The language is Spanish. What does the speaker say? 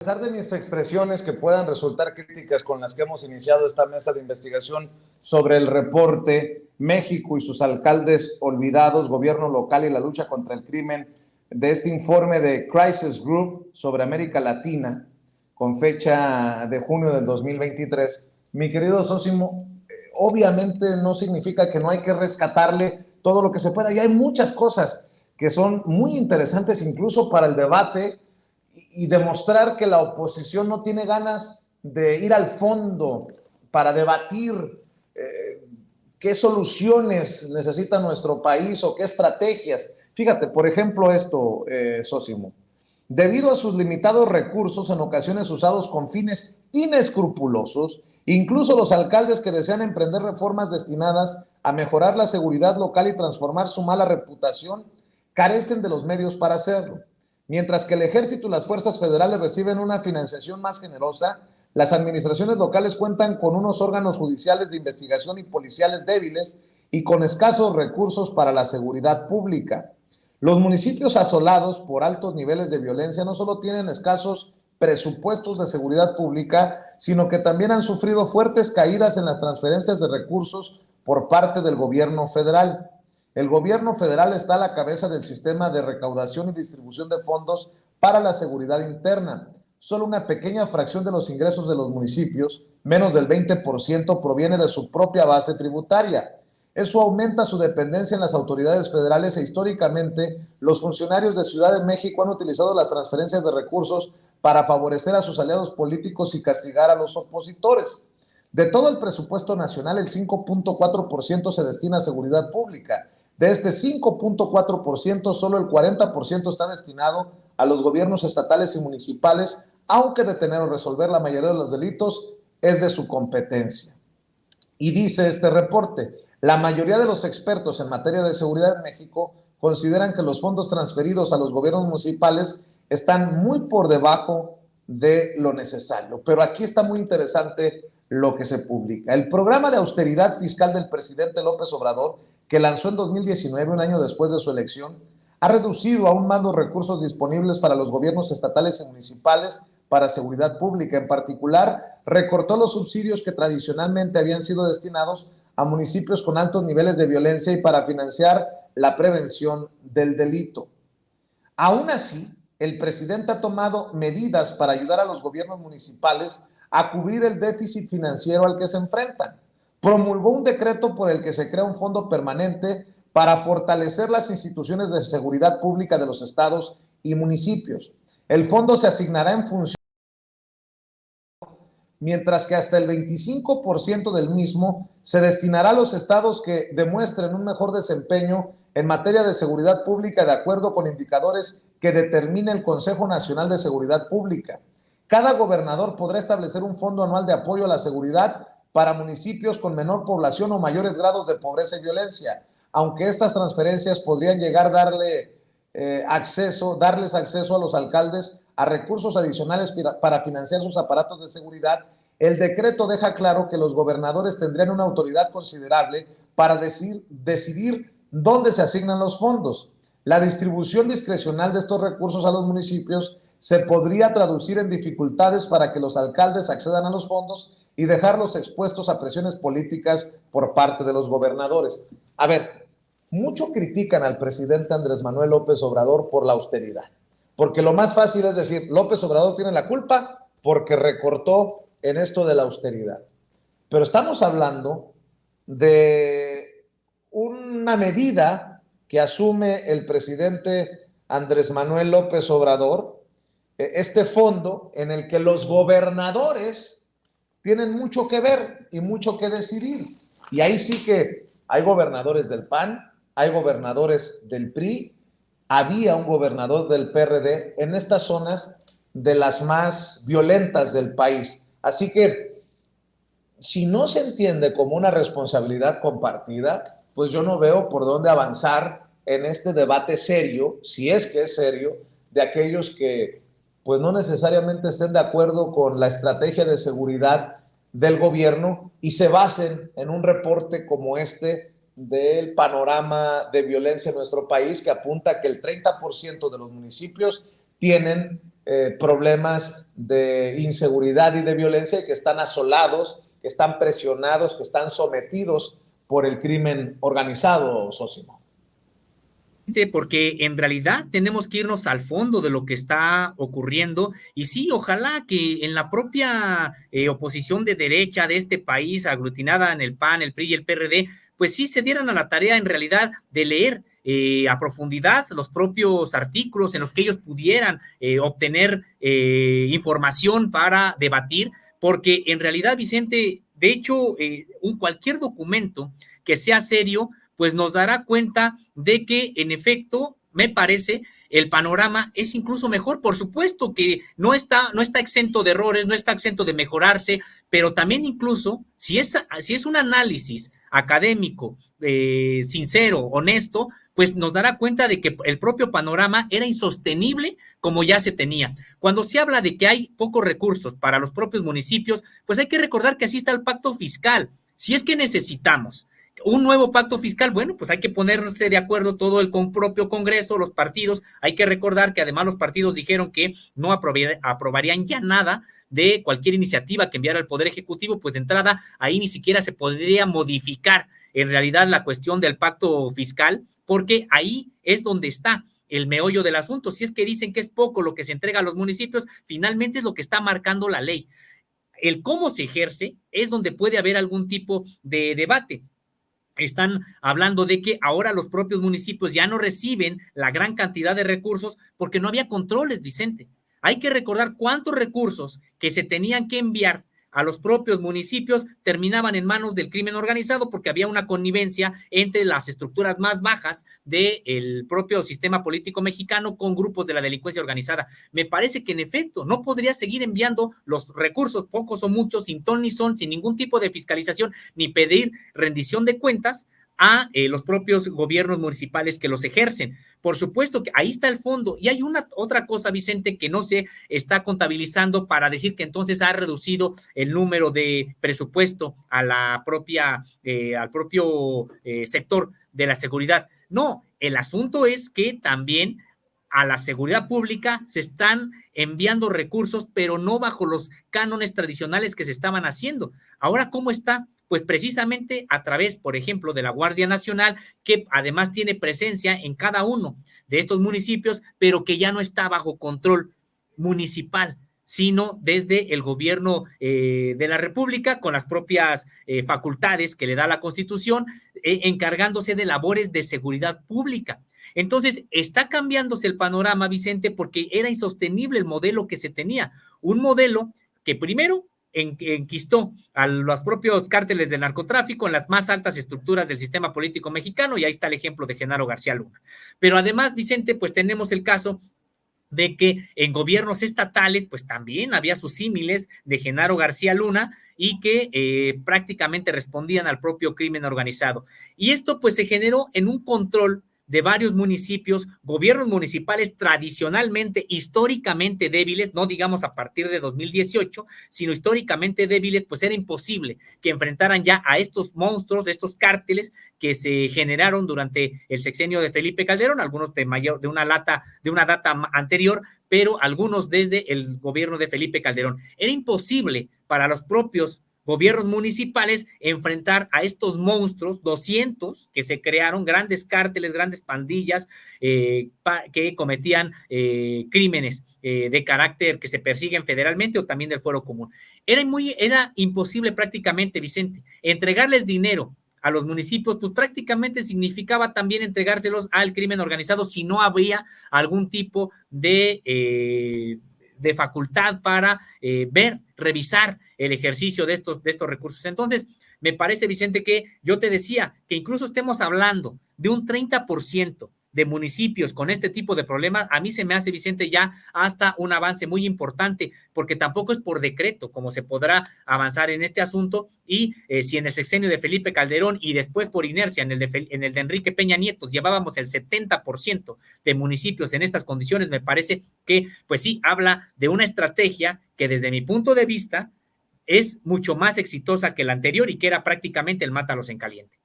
A pesar de mis expresiones que puedan resultar críticas con las que hemos iniciado esta mesa de investigación sobre el reporte México y sus alcaldes olvidados, gobierno local y la lucha contra el crimen, de este informe de Crisis Group sobre América Latina, con fecha de junio del 2023, mi querido Sosimo, obviamente no significa que no hay que rescatarle todo lo que se pueda, y hay muchas cosas que son muy interesantes incluso para el debate y demostrar que la oposición no tiene ganas de ir al fondo para debatir qué soluciones necesita nuestro país o qué estrategias. Fíjate, por ejemplo, esto, Sosimo. Debido a sus limitados recursos, en ocasiones usados con fines inescrupulosos, incluso los alcaldes que desean emprender reformas destinadas a mejorar la seguridad local y transformar su mala reputación, carecen de los medios para hacerlo. Mientras que el ejército y las fuerzas federales reciben una financiación más generosa, las administraciones locales cuentan con unos órganos judiciales de investigación y policiales débiles y con escasos recursos para la seguridad pública. Los municipios asolados por altos niveles de violencia no solo tienen escasos presupuestos de seguridad pública, sino que también han sufrido fuertes caídas en las transferencias de recursos por parte del gobierno federal. El gobierno federal está a la cabeza del sistema de recaudación y distribución de fondos para la seguridad interna. Solo una pequeña fracción de los ingresos de los municipios, menos del 20%, proviene de su propia base tributaria. Eso aumenta su dependencia en las autoridades federales e históricamente los funcionarios de Ciudad de México han utilizado las transferencias de recursos para favorecer a sus aliados políticos y castigar a los opositores. De todo el presupuesto nacional, el 5.4% se destina a seguridad pública. De este 5.4%, solo el 40% está destinado a los gobiernos estatales y municipales, aunque detener o resolver la mayoría de los delitos es de su competencia. Y dice este reporte, la mayoría de los expertos en materia de seguridad en México consideran que los fondos transferidos a los gobiernos municipales están muy por debajo de lo necesario. Pero aquí está muy interesante lo que se publica. El programa de austeridad fiscal del presidente López Obrador, que lanzó en 2019, un año después de su elección, ha reducido aún más los recursos disponibles para los gobiernos estatales y municipales para seguridad pública. En particular, recortó los subsidios que tradicionalmente habían sido destinados a municipios con altos niveles de violencia y para financiar la prevención del delito. Aún así, el presidente ha tomado medidas para ayudar a los gobiernos municipales a cubrir el déficit financiero al que se enfrentan. Promulgó un decreto por el que se crea un fondo permanente para fortalecer las instituciones de seguridad pública de los estados y municipios. El fondo se asignará en función, mientras que hasta el 25% del mismo se destinará a los estados que demuestren un mejor desempeño en materia de seguridad pública de acuerdo con indicadores que determine el Consejo Nacional de Seguridad Pública. Cada gobernador podrá establecer un fondo anual de apoyo a la seguridad para municipios con menor población o mayores grados de pobreza y violencia, aunque estas transferencias podrían llegar a darles acceso a los alcaldes a recursos adicionales para financiar sus aparatos de seguridad. El decreto deja claro que los gobernadores tendrían una autoridad considerable para decidir dónde se asignan los fondos. La distribución discrecional de estos recursos a los municipios se podría traducir en dificultades para que los alcaldes accedan a los fondos y dejarlos expuestos a presiones políticas por parte de los gobernadores. A ver, mucho critican al presidente Andrés Manuel López Obrador por la austeridad, porque lo más fácil es decir, López Obrador tiene la culpa porque recortó en esto de la austeridad. Pero estamos hablando de una medida que asume el presidente Andrés Manuel López Obrador, este fondo en el que los gobernadores tienen mucho que ver y mucho que decidir. Y ahí sí que hay gobernadores del PAN, hay gobernadores del PRI, había un gobernador del PRD en estas zonas de las más violentas del país. Así que si no se entiende como una responsabilidad compartida, pues yo no veo por dónde avanzar en este debate serio, si es que es serio, de aquellos que pues no necesariamente estén de acuerdo con la estrategia de seguridad del gobierno y se basen en un reporte como este del panorama de violencia en nuestro país, que apunta que el 30% de los municipios tienen problemas de inseguridad y de violencia, y que están asolados, que están presionados, que están sometidos por el crimen organizado, Sósimo. Porque en realidad tenemos que irnos al fondo de lo que está ocurriendo y sí, ojalá que en la propia oposición de derecha de este país, aglutinada en el PAN, el PRI y el PRD, pues sí se dieran a la tarea en realidad de leer a profundidad los propios artículos en los que ellos pudieran obtener información para debatir, porque en realidad, Vicente, de hecho, cualquier documento que sea serio, pues nos dará cuenta de que, en efecto, me parece, el panorama es incluso mejor. Por supuesto que no está exento de errores, no está exento de mejorarse, pero también incluso, si es un análisis académico, sincero, honesto, pues nos dará cuenta de que el propio panorama era insostenible como ya se tenía. Cuando se habla de que hay pocos recursos para los propios municipios, pues hay que recordar que así está el pacto fiscal. Si es que necesitamos un nuevo pacto fiscal, bueno, pues hay que ponerse de acuerdo todo el propio Congreso, los partidos. Hay que recordar que además los partidos dijeron que no aprobarían ya nada de cualquier iniciativa que enviara al Poder Ejecutivo, pues de entrada ahí ni siquiera se podría modificar en realidad la cuestión del pacto fiscal, porque ahí es donde está el meollo del asunto. Si es que dicen que es poco lo que se entrega a los municipios, finalmente es lo que está marcando la ley. El cómo se ejerce es donde puede haber algún tipo de debate. Están hablando de que ahora los propios municipios ya no reciben la gran cantidad de recursos porque no había controles, Vicente. Hay que recordar cuántos recursos que se tenían que enviar a los propios municipios terminaban en manos del crimen organizado porque había una connivencia entre las estructuras más bajas del propio sistema político mexicano con grupos de la delincuencia organizada. Me parece que en efecto no podría seguir enviando los recursos, pocos o muchos, sin ton ni son, sin ningún tipo de fiscalización ni pedir rendición de cuentas a los propios gobiernos municipales que los ejercen. Por supuesto que ahí está el fondo. Y hay otra cosa, Vicente, que no se está contabilizando para decir que entonces ha reducido el número de presupuesto a la propia, al propio sector de la seguridad. No, el asunto es que también a la seguridad pública se están enviando recursos, pero no bajo los cánones tradicionales que se estaban haciendo. Ahora, ¿cómo está? Pues precisamente a través, por ejemplo, de la Guardia Nacional, que además tiene presencia en cada uno de estos municipios, pero que ya no está bajo control municipal, sino desde el gobierno de la República, con las propias facultades que le da la Constitución, encargándose de labores de seguridad pública. Entonces, está cambiándose el panorama, Vicente, porque era insostenible el modelo que se tenía. Un modelo que primero enquistó a los propios cárteles del narcotráfico en las más altas estructuras del sistema político mexicano, y ahí está el ejemplo de Genaro García Luna. Pero además, Vicente, pues tenemos el caso de que en gobiernos estatales, pues también había sus símiles de Genaro García Luna y que prácticamente respondían al propio crimen organizado. Y esto pues se generó en un control de varios municipios, gobiernos municipales tradicionalmente, históricamente débiles, no digamos a partir de 2018, sino históricamente débiles, pues era imposible que enfrentaran ya a estos monstruos, estos cárteles que se generaron durante el sexenio de Felipe Calderón, algunos de una data anterior, pero algunos desde el gobierno de Felipe Calderón. Era imposible para los propios gobiernos municipales enfrentar a estos monstruos, 200 que se crearon, grandes cárteles, grandes pandillas que cometían crímenes de carácter que se persiguen federalmente o también del fuero común. Era imposible prácticamente, Vicente, entregarles dinero a los municipios, pues prácticamente significaba también entregárselos al crimen organizado si no habría algún tipo de facultad para revisar el ejercicio de estos recursos. Entonces, me parece, Vicente, que yo te decía que incluso estemos hablando de un 30% de municipios con este tipo de problemas, a mí se me hace, Vicente, ya hasta un avance muy importante, porque tampoco es por decreto como se podrá avanzar en este asunto, y si en el sexenio de Felipe Calderón y después por inercia en el de Enrique Peña Nieto llevábamos el 70% de municipios en estas condiciones, me parece que, pues sí, habla de una estrategia que desde mi punto de vista es mucho más exitosa que la anterior y que era prácticamente el mátalos en caliente.